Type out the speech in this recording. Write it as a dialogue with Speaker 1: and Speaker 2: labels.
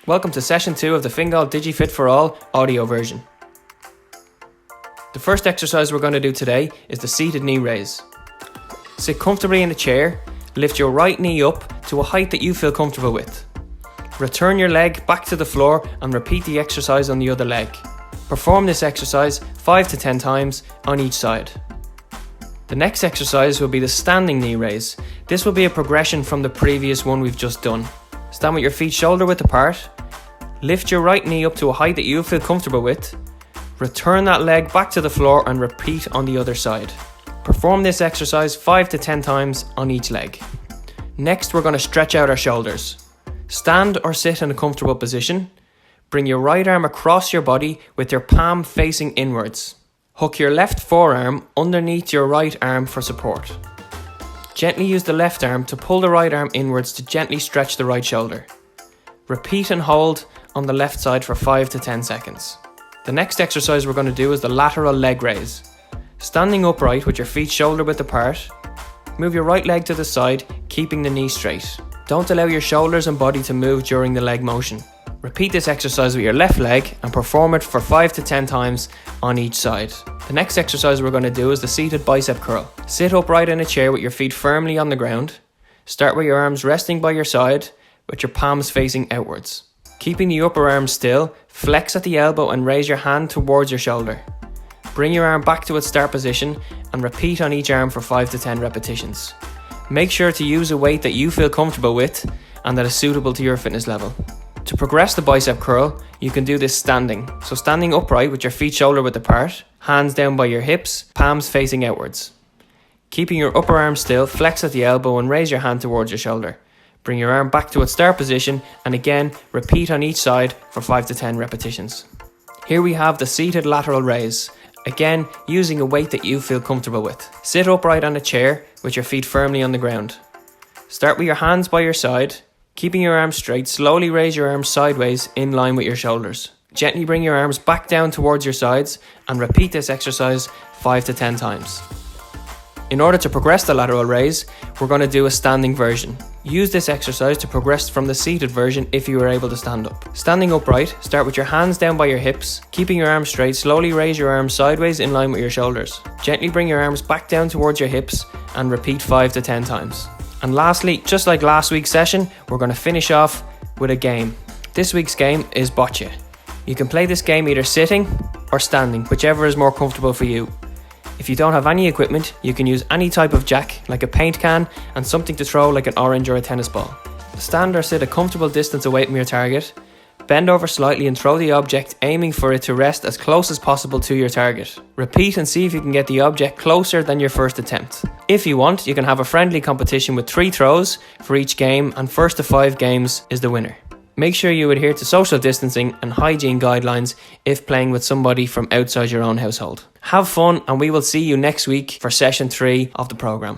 Speaker 1: Welcome to session 2 of the Fingal Digifit for All audio version. The first exercise we're going to do today is the seated knee raise. Sit comfortably in a chair, lift your right knee up to a height that you feel comfortable with. Return your leg back to the floor and repeat the exercise on the other leg. Perform this exercise 5 to 10 times on each side. The next exercise will be the standing knee raise. This will be a progression from the previous one we've just done. Stand with your feet shoulder width apart. Lift your right knee up to a height that you feel comfortable with. Return that leg back to the floor and repeat on the other side. Perform this exercise 5 to 10 times on each leg. Next, we're going to stretch out our shoulders. Stand or sit in a comfortable position. Bring your right arm across your body with your palm facing inwards. Hook your left forearm underneath your right arm for support. Gently use the left arm to pull the right arm inwards to gently stretch the right shoulder. Repeat and hold on the left side for 5 to 10 seconds. The next exercise we're going to do is the lateral leg raise. Standing upright with your feet shoulder width apart, move your right leg to the side, keeping the knee straight. Don't allow your shoulders and body to move during the leg motion. Repeat this exercise with your left leg and perform it for 5 to 10 times on each side. The next exercise we're going to do is the seated bicep curl. Sit upright in a chair with your feet firmly on the ground. Start with your arms resting by your side with your palms facing outwards. Keeping the upper arm still, flex at the elbow and raise your hand towards your shoulder. Bring your arm back to its start position and repeat on each arm for 5 to 10 repetitions. Make sure to use a weight that you feel comfortable with and that is suitable to your fitness level. To progress the bicep curl, you can do this standing. So standing upright with your feet shoulder width apart, hands down by your hips, palms facing outwards. Keeping your upper arm still, flex at the elbow and raise your hand towards your shoulder. Bring your arm back to its start position and again repeat on each side for 5 to 10 repetitions. Here we have the seated lateral raise. Again, using a weight that you feel comfortable with. Sit upright on a chair with your feet firmly on the ground. Start with your hands by your side. Keeping your arms straight, slowly raise your arms sideways in line with your shoulders. Gently bring your arms back down towards your sides and repeat this exercise 5 to 10 times. In order to progress the lateral raise, we're going to do a standing version. Use this exercise to progress from the seated version if you are able to stand up. Standing upright, start with your hands down by your hips. Keeping your arms straight, slowly raise your arms sideways in line with your shoulders. Gently bring your arms back down towards your hips and repeat 5 to 10 times. And lastly, just like last week's session, we're going to finish off with a game. This week's game is Bocce. You can play this game either sitting or standing, whichever is more comfortable for you. If you don't have any equipment, you can use any type of jack, like a paint can, and something to throw like an orange or a tennis ball. Stand or sit a comfortable distance away from your target. Bend over slightly and throw the object, aiming for it to rest as close as possible to your target. Repeat and see if you can get the object closer than your first attempt. If you want, you can have a friendly competition with 3 throws for each game, and first to 5 games is the winner. Make sure you adhere to social distancing and hygiene guidelines if playing with somebody from outside your own household. Have fun, and we will see you next week for session 3 of the programme.